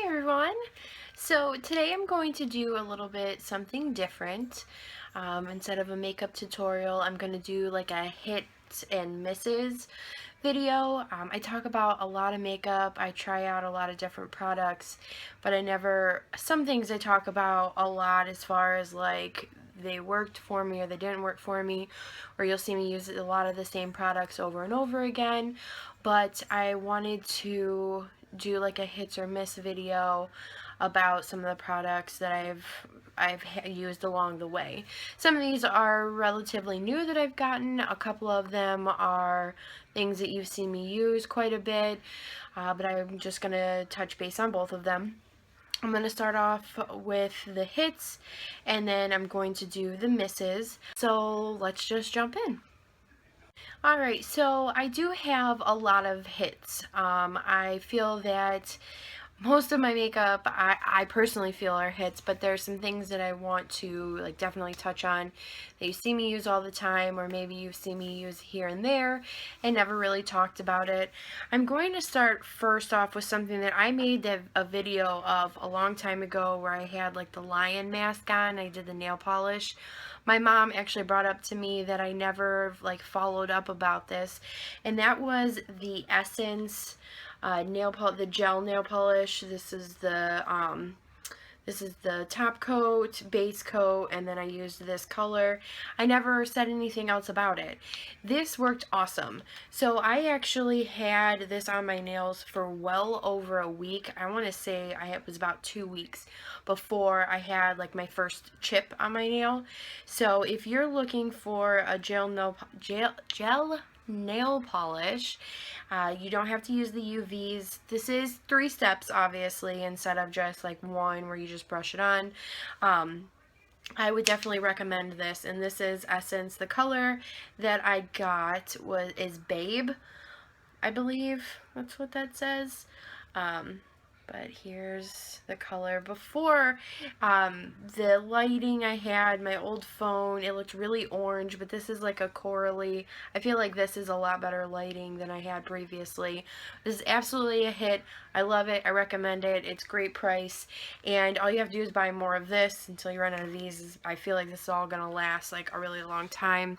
Hey everyone! So today I'm going to do a little bit something different. Instead of a makeup tutorial, I'm going to do like a hits and misses video. I talk about a lot of makeup, I try out a lot of different products, but some things I talk about a lot as far as like they worked for me or they didn't work for me, or you'll see me use a lot of the same products over and over again. But I wanted to do like a hits or miss video about some of the products that I've used along the way. Some of these are relatively new that I've gotten. A couple of them are things that you've seen me use quite a bit, but I'm just going to touch base on both of them. I'm going to start off with the hits, and then I'm going to do the misses. So let's just jump in. Alright, so I do have a lot of hits. I feel that most of my makeup, I personally feel are hits, but there's some things that I want to like definitely touch on that you see me use all the time, or maybe you've seen me use here and there and never really talked about it. I'm going to start first off with something that I made a video of a long time ago where I had like the lion mask on. I did the nail polish. My mom actually brought up to me that I never like followed up about this, and that was the Essence the gel nail polish. This is the top coat, base coat, and then I used this color. I never said anything else about it. This worked awesome. So I actually had this on my nails for well over a week. I want to say it was about 2 weeks before I had like my first chip on my nail. So if you're looking for a gel nail polish, you don't have to use the UVs. This is 3 steps, obviously, instead of just like one where you just brush it on. I would definitely recommend this, and this is Essence. The color that I got is Babe, I believe that's what that says. But here's the color. Before, the lighting I had, my old phone, it looked really orange, but this is like a corally. I feel like this is a lot better lighting than I had previously. This is absolutely a hit. I love it. I recommend it. It's great price, and all you have to do is buy more of this until you run out of these. I feel like this is all gonna last like a really long time.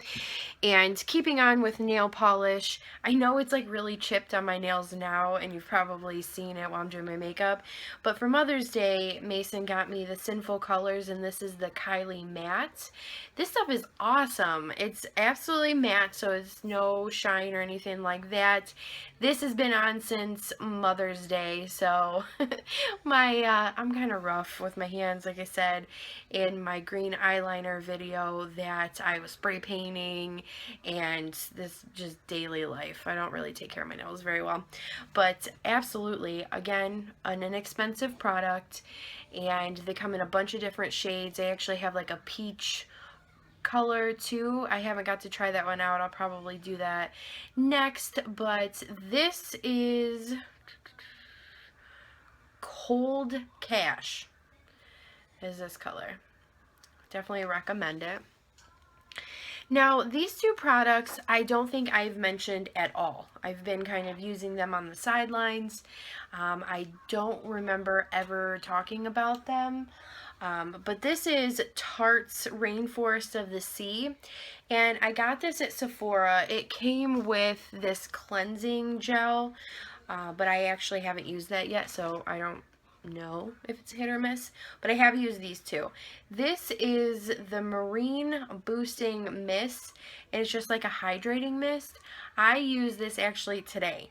And keeping on with nail polish, I know it's like really chipped on my nails now, and you've probably seen it while I'm doing my makeup, but for Mother's Day, Mason got me the Sinful Colors, and this is the Kylie Matte. This stuff is awesome. It's absolutely matte, so it's no shine or anything like that. This has been on since Mother's Day, so I'm kind of rough with my hands, like I said in my green eyeliner video that I was spray painting, and this just daily life. I don't really take care of my nails very well, but absolutely, again, an inexpensive product, and they come in a bunch of different shades. They actually have like a peach color too. I haven't got to try that one out. I'll probably do that next, but this is Cold Cash is this color. Definitely recommend it. Now, these two products I don't think I've mentioned at all. I've been kind of using them on the sidelines. I don't remember ever talking about them. But this is Tarte's Rainforest of the Sea, and I got this at Sephora. It came with this cleansing gel, but I actually haven't used that yet, so I don't know if it's hit or miss, but I have used these two. This is the Marine Boosting Mist, and it's just like a hydrating mist. I used this actually today.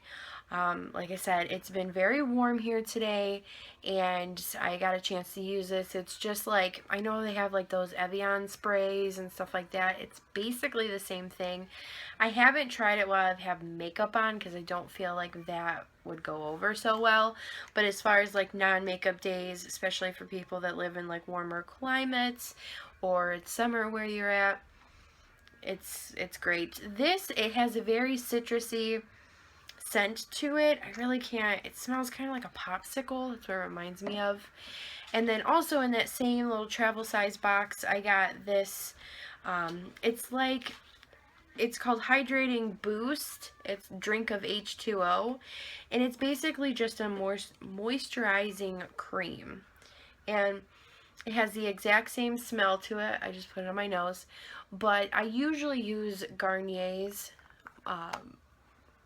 Like I said, it's been very warm here today, and I got a chance to use this. It's just like, I know they have like those Evian sprays and stuff like that. It's basically the same thing. I haven't tried it while I've had makeup on because I don't feel like that would go over so well. But as far as like non-makeup days, especially for people that live in like warmer climates or it's summer where you're at, it's great. It has a very citrusy scent to it. I really can't, it smells kind of like a popsicle. That's what it reminds me of. And then also in that same little travel size box, I got this, it's like it's called Hydrating Boost. It's Drink of H2O, and it's basically just a more moisturizing cream. And it has the exact same smell to it. I just put it on my nose. But I usually use Garnier's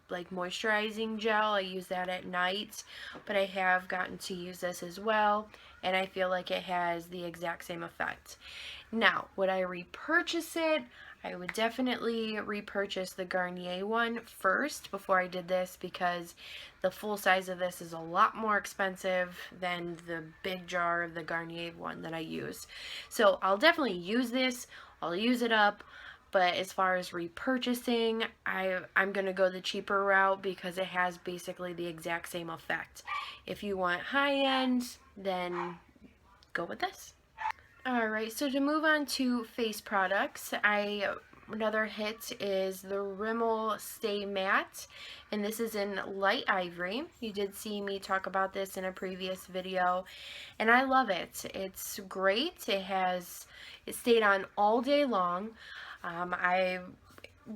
like moisturizing gel. I use that at night, but I have gotten to use this as well, and I feel like it has the exact same effect. Now, would I repurchase it? I would definitely repurchase the Garnier one first before I did this, because the full size of this is a lot more expensive than the big jar of the Garnier one that I use. So I'll definitely use this. I'll use it up. But as far as repurchasing, I'm going to go the cheaper route because it has basically the exact same effect. If you want high-end, then go with this. Alright, so to move on to face products, another hit is the Rimmel Stay Matte, and this is in light ivory. You did see me talk about this in a previous video, and I love it. It's great. It stayed on all day long.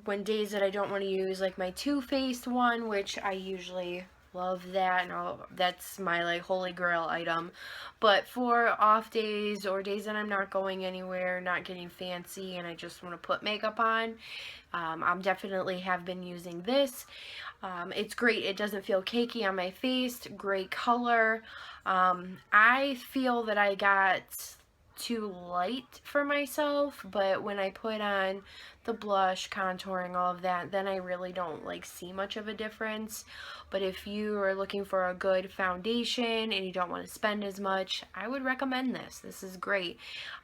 When days that I don't want to use like my Too Faced one, which I usually love that, and that's my like holy grail item. But for off days or days that I'm not going anywhere, not getting fancy, and I just want to put makeup on, I'm definitely have been using this. It's great. It doesn't feel cakey on my face. Great color. I feel that I got too light for myself, but when I put on the blush, contouring, all of that, then I really don't like see much of a difference. But if you are looking for a good foundation and you don't want to spend as much, I would recommend this. This is great.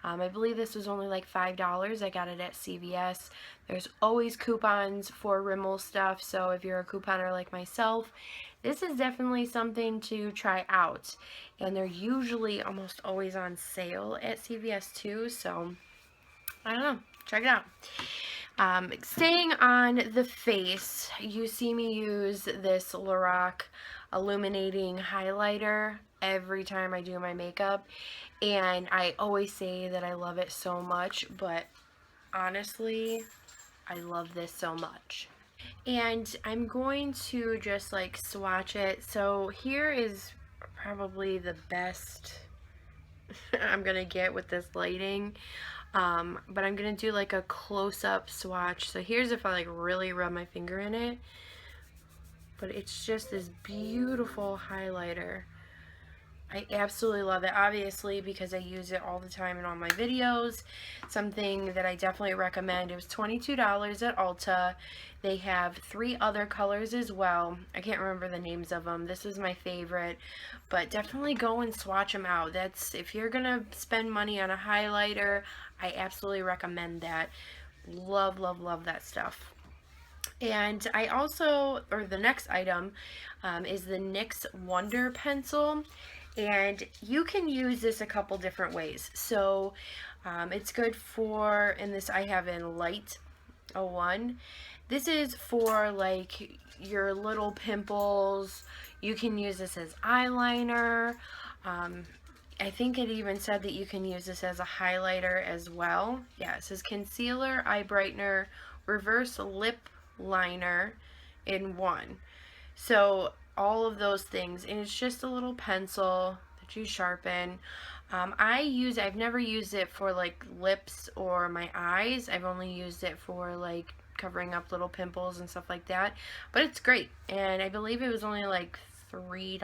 I believe this was only like $5. I got it at CVS. There's always coupons for Rimmel stuff, so if you're a couponer like myself, this is definitely something to try out. And they're usually almost always on sale at CVS too, so I don't know. Check it out. Staying on the face, you see me use this Lorac illuminating highlighter every time I do my makeup, and I always say that I love it so much, but honestly, I love this so much. And I'm going to just like swatch it. So here is probably the best I'm gonna get with this lighting. But I'm gonna do like a close-up swatch. So here's if I like really rub my finger in it. But it's just this beautiful highlighter. I absolutely love it, obviously, because I use it all the time in all my videos. Something that I definitely recommend. It was $22 at Ulta. They have 3 other colors as well. I can't remember the names of them. This is my favorite, but definitely go and swatch them out. If you're gonna spend money on a highlighter, I absolutely recommend that. Love, love, love that stuff. And the next item is the NYX Wonder Pencil. And you can use this a couple different ways. So it's good for, and this I have in light 01. This is for like your little pimples. You can use this as eyeliner. I think it even said that you can use this as a highlighter as well. Yeah, it says concealer, eye brightener, reverse lip liner in one. So all of those things, and it's just a little pencil that you sharpen. I've never used it for like lips or my eyes. I've only used it for like covering up little pimples and stuff like that, but it's great. And I believe it was only like $3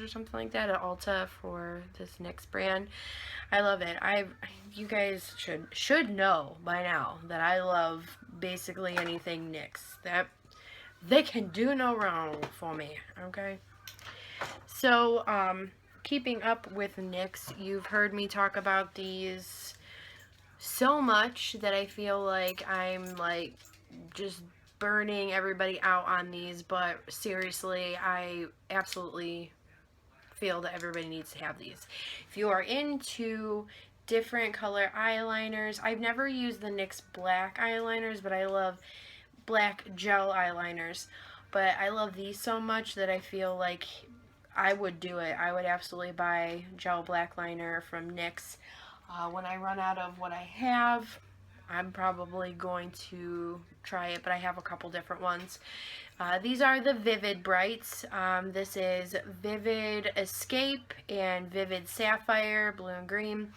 or something like that at Ulta for this NYX brand. I love it. You guys should know by now that I love basically anything NYX. That they can do no wrong for me, okay? So, keeping up with NYX, you've heard me talk about these so much that I feel like I'm like just burning everybody out on these, but seriously, I absolutely feel that everybody needs to have these. If you are into different color eyeliners, I've never used the NYX black eyeliners, but I love black gel eyeliners. But I love these so much that I feel like I would do it. I would absolutely buy gel black liner from NYX. When I run out of what I have, I'm probably going to try it, but I have a couple different ones. These are the Vivid Brights. This is Vivid Escape and Vivid Sapphire, blue and green.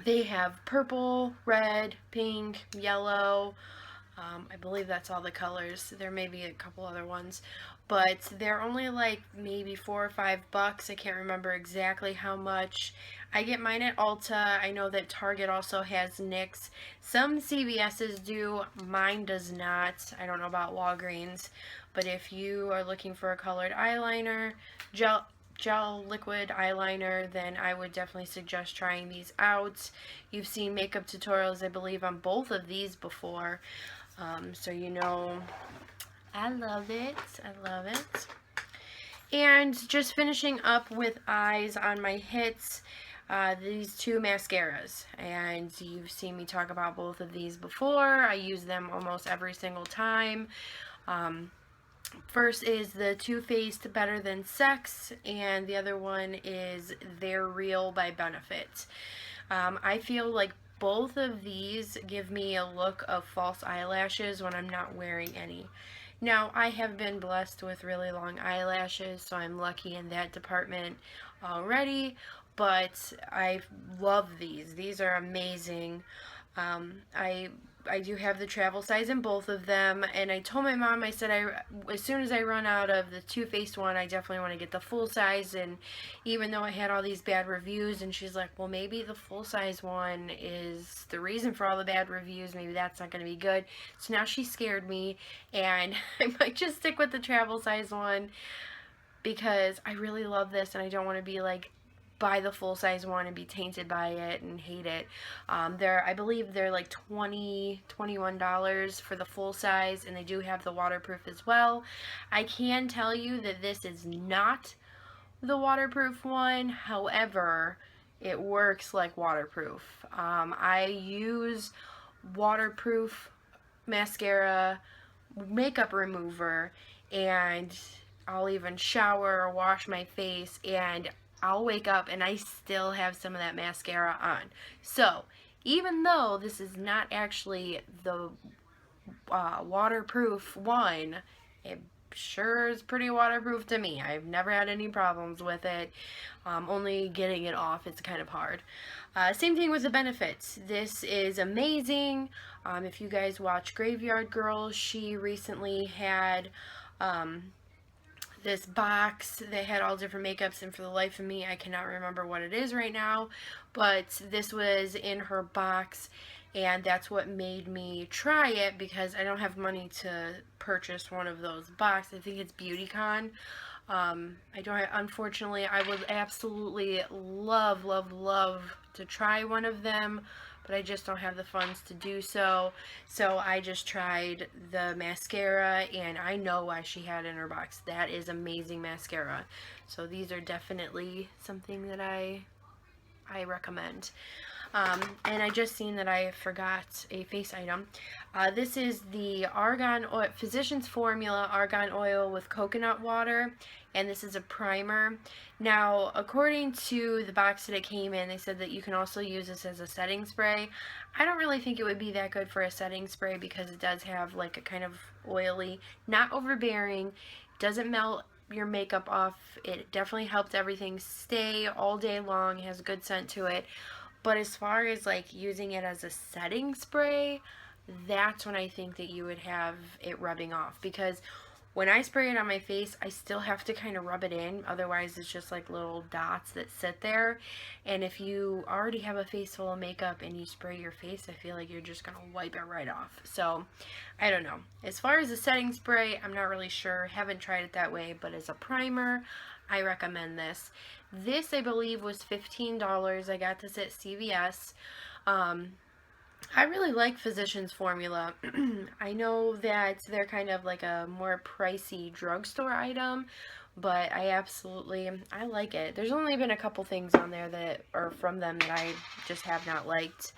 They have purple, red, pink, yellow. I believe that's all the colors. There may be a couple other ones, but they're only like maybe $4 or $5. I can't remember exactly how much. I get mine at Ulta. I know that Target also has NYX. Some CVS's do. Mine does not. I don't know about Walgreens, but if you are looking for a colored eyeliner, gel liquid eyeliner, then I would definitely suggest trying these out. You've seen makeup tutorials, I believe, on both of these before. So you know, I love it. I love it. And just finishing up with eyes on my hits, these two mascaras. And you've seen me talk about both of these before. I use them almost every single time. First is the Too Faced Better Than Sex, and the other one is They're Real by Benefit. I feel like both of these give me a look of false eyelashes when I'm not wearing any. Now, I have been blessed with really long eyelashes, so I'm lucky in that department already, but I love these. These are amazing. I do have the travel size in both of them, and I told my mom, I said, as soon as I run out of the Too Faced one, I definitely want to get the full size. And even though I had all these bad reviews, and she's like, well, maybe the full size one is the reason for all the bad reviews, maybe that's not going to be good. So now she scared me, and I might just stick with the travel size one, because I really love this, and I don't want to be like, buy the full size one and be tainted by it and hate it. I believe they're like $21 for the full size, and they do have the waterproof as well. I can tell you that this is not the waterproof one, however, it works like waterproof. I use waterproof mascara, makeup remover, and I'll even shower or wash my face, and I'll wake up and I still have some of that mascara on. So, even though this is not actually the waterproof one, it sure is pretty waterproof to me. I've never had any problems with it. Only getting it off is kind of hard. Same thing with the Benefits. This is amazing. If you guys watch Graveyard Girls, she recently had this box that had all different makeups, and for the life of me I cannot remember what it is right now, but this was in her box, and that's what made me try it, because I don't have money to purchase one of those boxes. I think it's BeautyCon. Unfortunately, I would absolutely love to try one of them, but I just don't have the funds to do so. So I just tried the mascara, and I know why she had it in her box. That is amazing mascara. So these are definitely something that I recommend. And I just seen that I forgot a face item. This is the Argan Oil, Physicians Formula Argan Oil with coconut water, and this is a primer. Now, according to the box that it came in, they said that you can also use this as a setting spray. I don't really think it would be that good for a setting spray, because it does have like a kind of oily, not overbearing, doesn't melt your makeup off. It definitely helped everything stay all day long. It has a good scent to it. But as far as like using it as a setting spray, that's when I think that you would have it rubbing off, because when I spray it on my face, I still have to kind of rub it in. Otherwise, it's just like little dots that sit there. And if you already have a face full of makeup and you spray your face, I feel like you're just going to wipe it right off. So, I don't know. As far as a setting spray, I'm not really sure. Haven't tried it that way. But as a primer, I recommend this. This, I believe, was $15. I got this at CVS. I really like Physicians Formula. I know that they're kind of like a more pricey drugstore item, but I like it. There's only been a couple things on there that are from them that I just have not liked.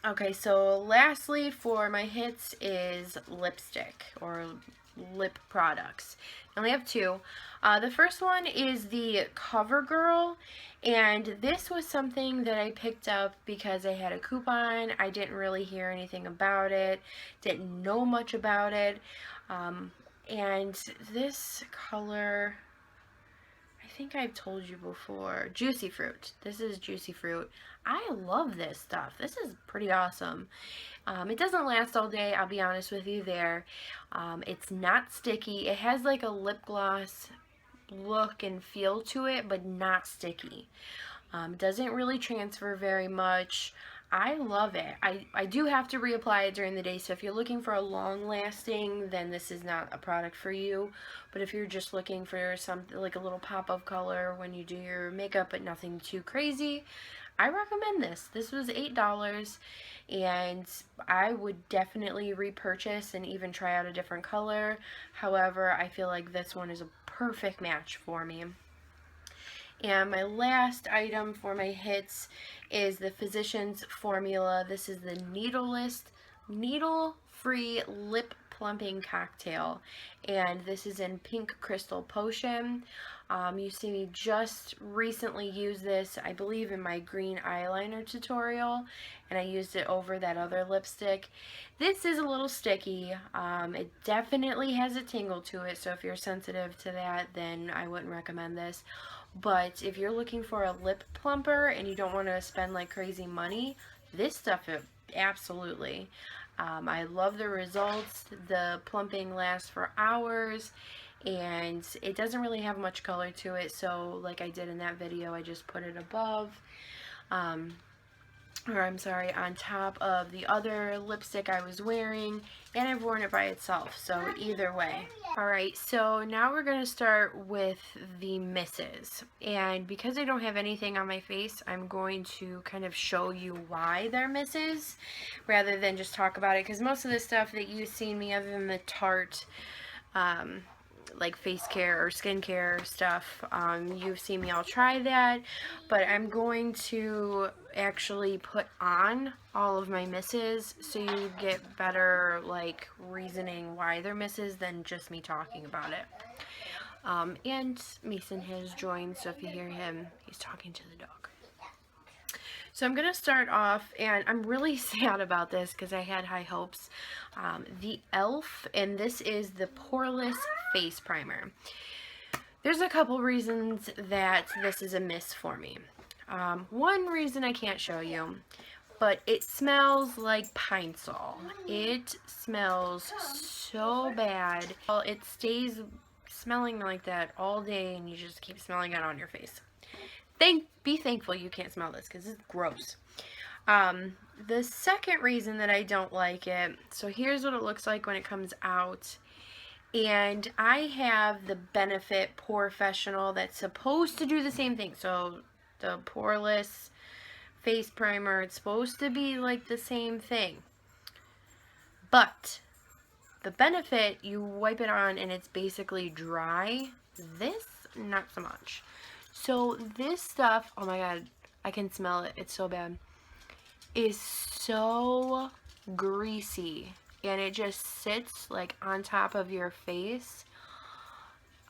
Okay, so lastly for my hits is lipstick, or lip products. I only have two. The first one is the CoverGirl, and this was something that I picked up because I had a coupon. I didn't really hear anything about it, didn't know much about it, and this color, I think I've told you before, Juicy Fruit. This is Juicy Fruit. I love this stuff. This is pretty awesome. It doesn't last all day, I'll be honest with you there. It's not sticky. It has like a lip gloss look and feel to it, but not sticky. Doesn't really transfer very much. I love it. I do have to reapply it during the day, so if you're looking for a long lasting, then this is not a product for you. But if you're just looking for something like a little pop of color when you do your makeup but nothing too crazy, I recommend this. This was $8, and I would definitely repurchase and even try out a different color. However, I feel like this one is a perfect match for me. And my last item for my hits is the Physicians Formula. This is the needle-free lip plumping cocktail, and this is in Pink Crystal Potion. You see me just recently use this, I believe, in my green eyeliner tutorial, and I used it over that other lipstick. This is a little sticky. It definitely has a tingle to it, so if you're sensitive to that, then I wouldn't recommend this. But if you're looking for a lip plumper and you don't want to spend like crazy money, this stuff, absolutely. I love the results. The plumping lasts for hours, and it doesn't really have much color to it, so like I did in that video, I just put it above, on top of the other lipstick I was wearing, and I've worn it by itself, so either way. Alright, so now we're going to start with the misses, and because I don't have anything on my face, I'm going to kind of show you why they're misses, rather than just talk about it, because most of the stuff that you've seen me, other than the Tarte, like face care or skincare stuff, you've seen me all try that, but I'm going to actually put on all of my misses so you get better like reasoning why they're misses than just me talking about it. And Mason has joined, so if you hear him, he's talking to the dog. So I'm going to start off, and I'm really sad about this because I had high hopes. The e.l.f., and this is the Poreless Face Primer. There's a couple reasons that this is a miss for me. One reason I can't show you, but it smells like Pine Sol. It smells so bad. Well, it stays smelling like that all day, and you just keep smelling it on your face. Be thankful you can't smell this because it's gross. The second reason that I don't like it, so here's what it looks like when it comes out. And I have the Benefit POREfessional that's supposed to do the same thing. So the Poreless Face Primer, it's supposed to be like the same thing. But the Benefit, you wipe it on and it's basically dry. This, not so much. So this stuff, oh my god, I can smell it, it's so bad, is so greasy, and it just sits like on top of your face.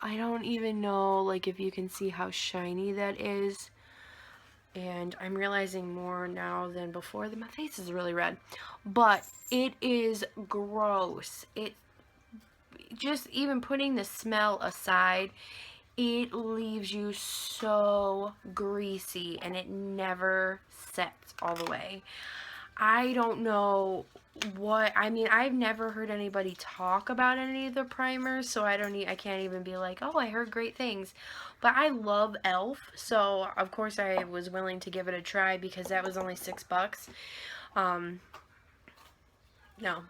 I don't even know like if you can see how shiny that is, and I'm realizing more now than before that my face is really red, but it is gross. It just, even putting the smell aside, it leaves you so greasy and it never sets all the way. I don't know what, I mean, I've never heard anybody talk about any of the primers, so I can't even be like, oh, I heard great things. But I love e.l.f., so of course I was willing to give it a try because that was only $6. No,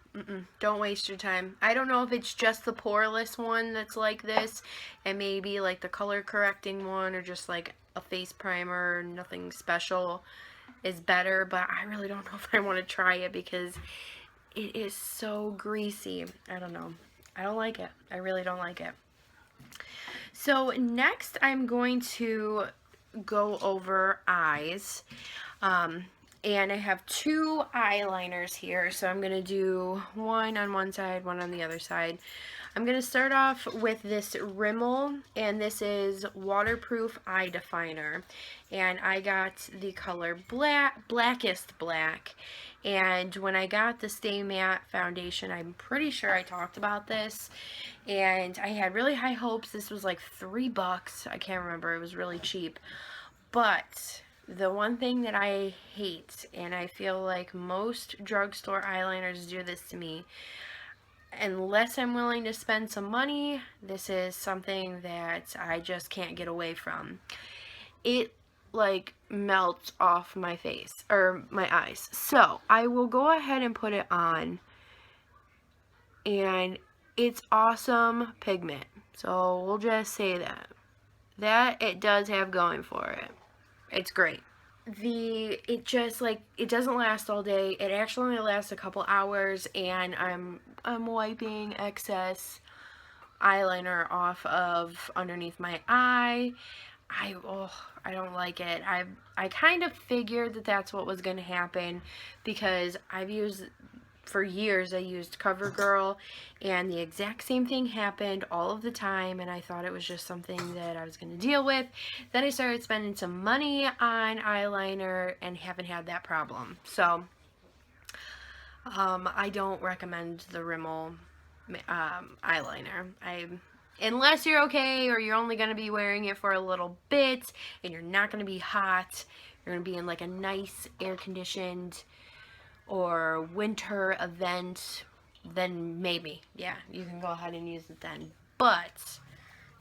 don't waste your time. I don't know if it's just the Poreless one that's like this, and maybe like the color correcting one, or just like a face primer, nothing special is better, but I really don't know if I want to try it because it is so greasy. I don't know. I don't like it. I really don't like it. So next I'm going to go over eyes. And I have two eyeliners here, so I'm going to do one on one side, one on the other side. I'm going to start off with this Rimmel, and this is Waterproof Eye Definer. And I got the color Blackest Black. And when I got the Stay Matte foundation, I'm pretty sure I talked about this. And I had really high hopes. This was like $3. I can't remember. It was really cheap. But the one thing that I hate, and I feel like most drugstore eyeliners do this to me, unless I'm willing to spend some money, this is something that I just can't get away from. It like melts off my face or my eyes. So I will go ahead and put it on, and it's awesome pigment. So we'll just say that it does have going for it. It's great. It just like, it doesn't last all day. It actually only lasts a couple hours, and I'm wiping excess eyeliner off of underneath my eye. I don't like it. I kind of figured that that's what was going to happen, because for years I used CoverGirl, and the exact same thing happened all of the time, and I thought it was just something that I was going to deal with. Then I started spending some money on eyeliner and haven't had that problem. So I don't recommend the Rimmel eyeliner. Unless you're okay, or you're only going to be wearing it for a little bit, and you're not going to be hot, you're going to be in like a nice air-conditioned or winter event, then maybe, yeah, you can go ahead and use it then. But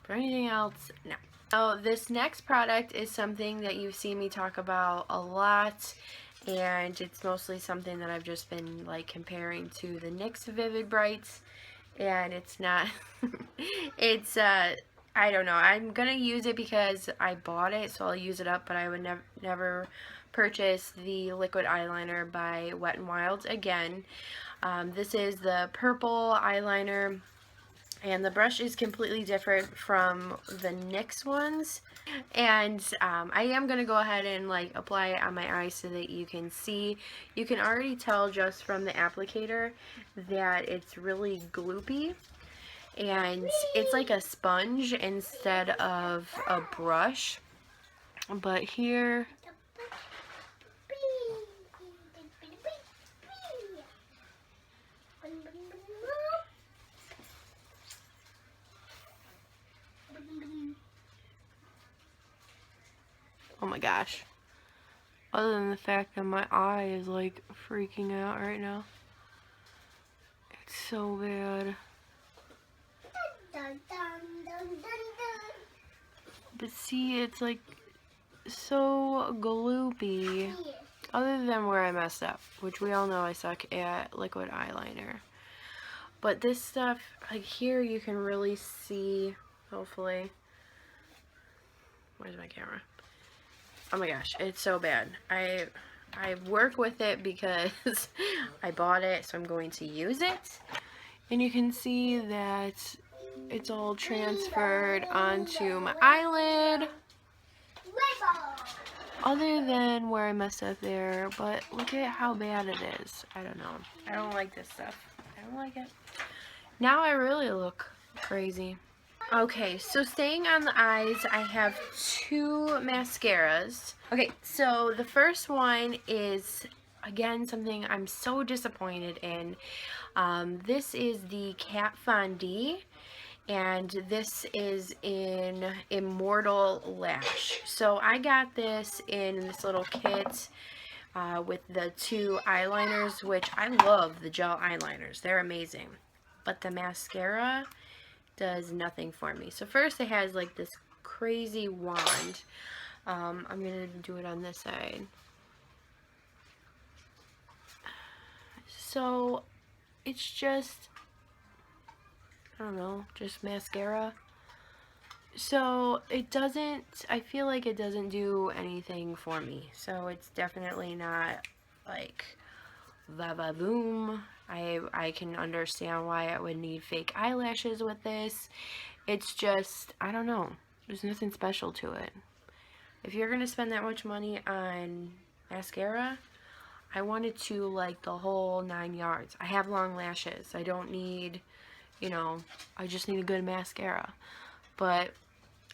for anything else, no. So this next product is something that you've seen me talk about a lot, and it's mostly something that I've just been like comparing to the NYX Vivid Brights, and it's not, it's, I don't know, I'm gonna use it because I bought it, so I'll use it up, but I would never purchase the liquid eyeliner by Wet n Wild again. This is the purple eyeliner, and the brush is completely different from the NYX ones. And I am going to go ahead and like apply it on my eyes so that you can see. You can already tell just from the applicator that it's really gloopy, and it's like a sponge instead of a brush. But here, oh my gosh. Other than the fact that my eye is like freaking out right now. It's so bad. But see, it's like so gloopy. Other than where I messed up, which we all know I suck at liquid eyeliner. But this stuff, like here you can really see, hopefully. Where's my camera? Oh my gosh, it's so bad. I work with it because I bought it, so I'm going to use it. And you can see that it's all transferred onto my eyelid. Other than where I messed up there, but look at how bad it is. I don't know. I don't like this stuff. I don't like it. Now I really look crazy. Okay, so staying on the eyes, I have two mascaras. Okay, so the first one is, again, something I'm so disappointed in. This is the Kat Von D, and this is in Immortal Lash. So I got this in this little kit with the two eyeliners, which I love the gel eyeliners. They're amazing. But the mascara does nothing for me. So first it has like this crazy wand. I'm going to do it on this side. So it's just, I don't know, just mascara. So it doesn't, I feel like it doesn't do anything for me. So it's definitely not like va-va-voom. I can understand why I would need fake eyelashes with this. It's just, I don't know. There's nothing special to it. If you're going to spend that much money on mascara, I want it to like the whole 9 yards. I have long lashes. I don't need, you know, I just need a good mascara. But,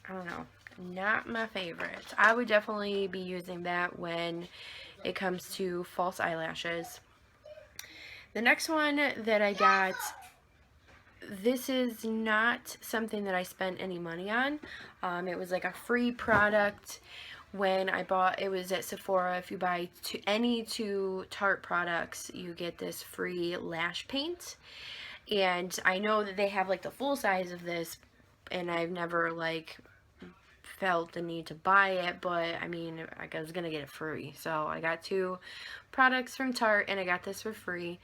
I don't know, not my favorite. I would definitely be using that when it comes to false eyelashes. The next one that I got, this is not something that I spent any money on. It was like a free product when I bought, it was at Sephora. If you buy any two Tarte products, you get this free lash paint. And I know that they have like the full size of this, and I've never like felt the need to buy it, but I mean, I was gonna get it free, so I got two products from Tarte and I got this for free.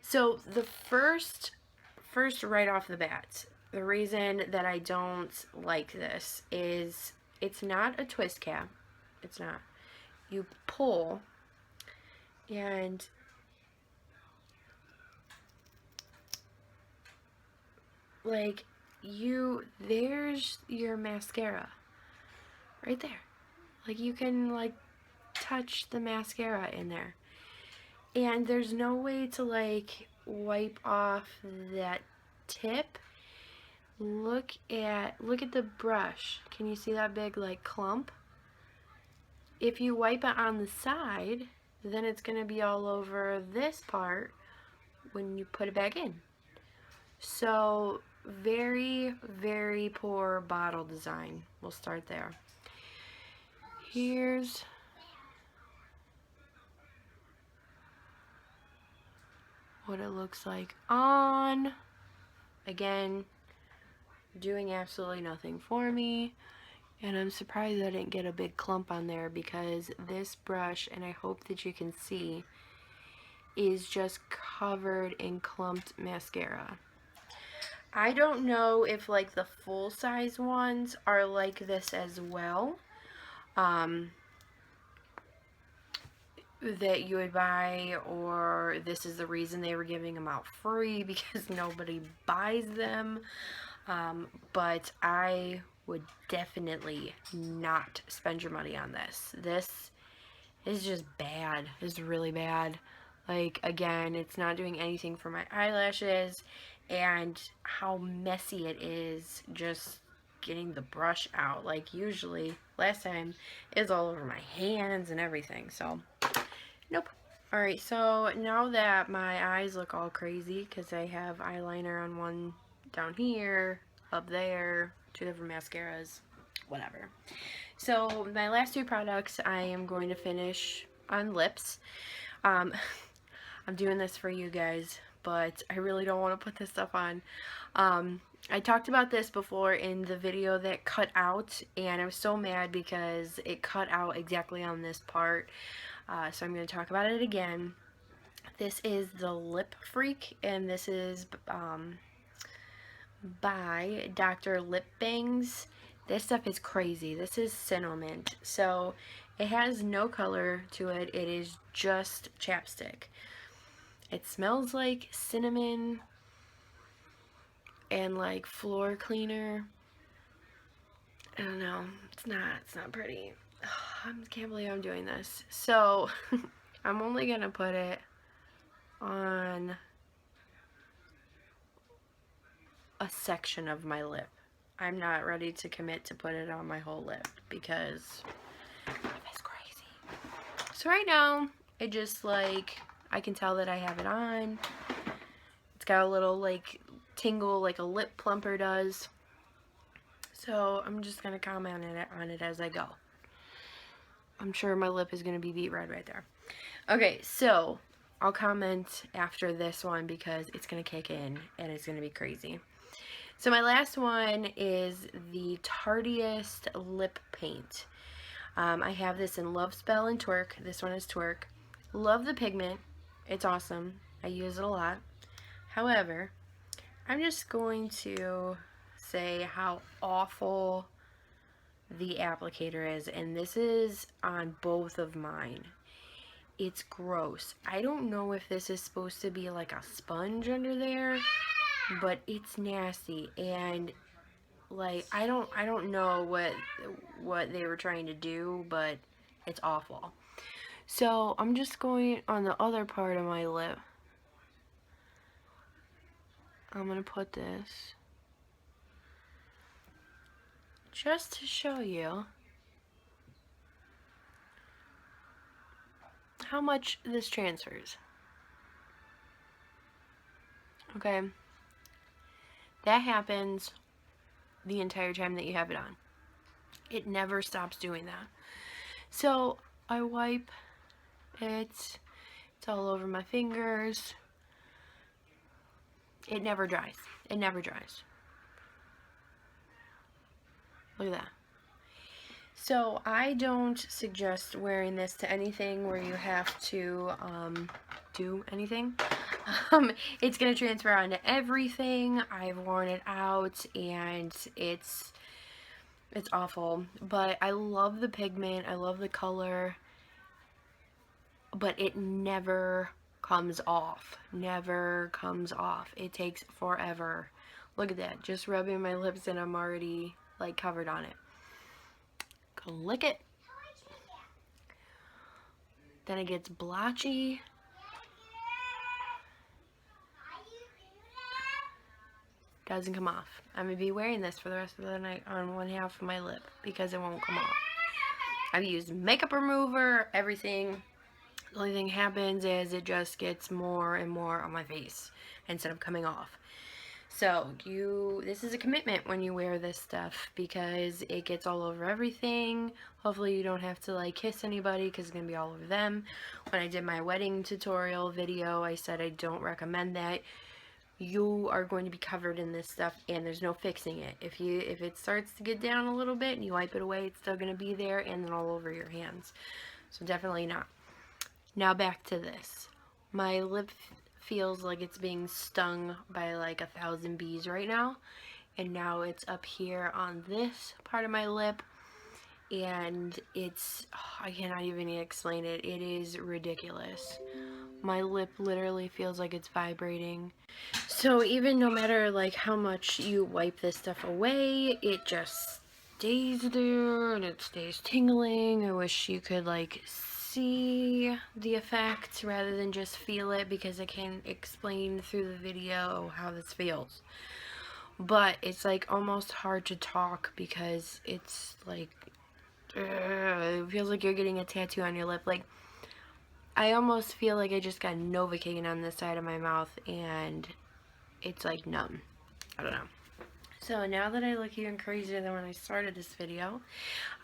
So the first right off the bat, the reason that I don't like this is it's not a twist cap. It's not. You pull and like there's your mascara right there. Like you can like touch the mascara in there. And there's no way to like wipe off that tip. Look at the brush. Can you see that big like clump? If you wipe it on the side, then it's going to be all over this part when you put it back in. So very, very poor bottle design. We'll start there. Here's what it looks like on. Again, doing absolutely nothing for me. And I'm surprised I didn't get a big clump on there, because this brush, and I hope that you can see, is just covered in clumped mascara. I don't know if like the full size ones are like this as well. That you would buy, or this is the reason they were giving them out free, because nobody buys them. But I would definitely not spend your money on this. This is just bad. It's really bad. Like, again, it's not doing anything for my eyelashes, and how messy it is just getting the brush out. Like, usually, last time, it was all over my hands and everything, so nope. Alright, so now that my eyes look all crazy because I have eyeliner on one down here, up there, two different mascaras, whatever. So my last two products I am going to finish on lips. I'm doing this for you guys, but I really don't want to put this stuff on. I talked about this before in the video that cut out, and I was so mad because it cut out exactly on this part. So I'm going to talk about it again. This is the Lip Freak, and this is by Dr. Lip Bangs. This stuff is crazy. This is cinnamon. So it has no color to it. It is just chapstick. It smells like cinnamon and like floor cleaner. I don't know. It's not pretty. I can't believe I'm doing this. So I'm only gonna put it on a section of my lip. I'm not ready to commit to put it on my whole lip because it's crazy. So right now, it just like, I can tell that I have it on. It's got a little like tingle like a lip plumper does. So I'm just gonna comment on it as I go. I'm sure my lip is gonna be beet red right there. Okay, so I'll comment after this one because it's gonna kick in and it's gonna be crazy. So my last one is the Tarteist Lip Paint. I have this in Love Spell and Twerk. This one is Twerk. Love the pigment. It's awesome. I use it a lot. However, I'm just going to say how awful the applicator is, and this is on both of mine. It's gross. I don't know if this is supposed to be like a sponge under there, but it's nasty, and like I don't know what they were trying to do, but it's awful. So I'm just going on the other part of my lip. I'm going to put this just to show you how much this transfers. Okay, that happens the entire time that you have it on. It never stops doing that. So I wipe it, it's all over my fingers. It never dries. It never dries. Look at that. So I don't suggest wearing this to anything where you have to do anything. It's going to transfer onto everything. I've worn it out and it's awful. But I love the pigment. I love the color. But it never comes off. Never comes off. It takes forever. Look at that. Just rubbing my lips and I'm already like covered on it. Lick it. Then it gets blotchy. Doesn't come off. I'm going to be wearing this for the rest of the night on one half of my lip because it won't come off. I've used makeup remover, everything. The only thing happens is it just gets more and more on my face instead of coming off. So this is a commitment when you wear this stuff because it gets all over everything. Hopefully you don't have to like kiss anybody because it's going to be all over them. When I did my wedding tutorial video, I said I don't recommend that. You are going to be covered in this stuff and there's no fixing it. If it starts to get down a little bit and you wipe it away, it's still going to be there and then all over your hands. So definitely not. Now back to this. My lip feels like it's being stung by like 1,000 bees right now, and now it's up here on this part of my lip and it's I cannot even explain it. It is ridiculous. My lip literally feels like it's vibrating. So even no matter like how much you wipe this stuff away, it just stays there and it stays tingling. I wish you could like see the effect rather than just feel it because I can't explain through the video how this feels. But it's like almost hard to talk because it's like it feels like you're getting a tattoo on your lip. Like I almost feel like I just got Novocaine on this side of my mouth and it's like numb. I don't know. So now that I look even crazier than when I started this video,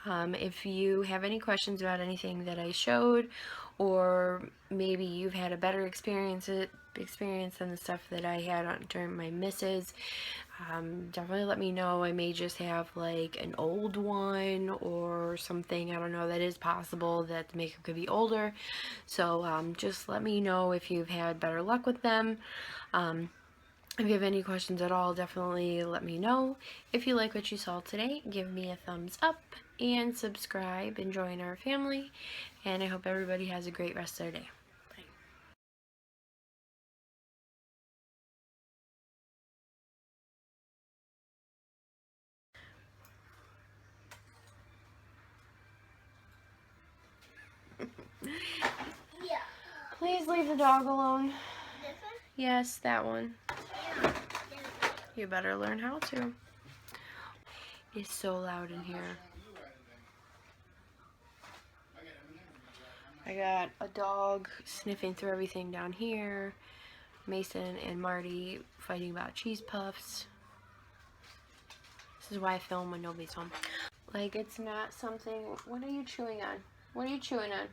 if you have any questions about anything that I showed, or maybe you've had a better experience than the stuff that I had during my misses, definitely let me know. I may just have like an old one or something. I don't know. That is possible that the makeup could be older. So just let me know if you've had better luck with them. If you have any questions at all, definitely let me know. If you like what you saw today, give me a thumbs up and subscribe and join our family. And I hope everybody has a great rest of their day. Bye. Yeah. Please leave the dog alone. This one? Yes, that one. Yeah. You better learn how to. It's so loud in here. I got a dog sniffing through everything down here. Mason and Marty fighting about cheese puffs. This is why I film when nobody's home. Like, it's not something... What are you chewing on? What are you chewing on?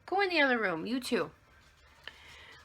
Go in the other room. You too.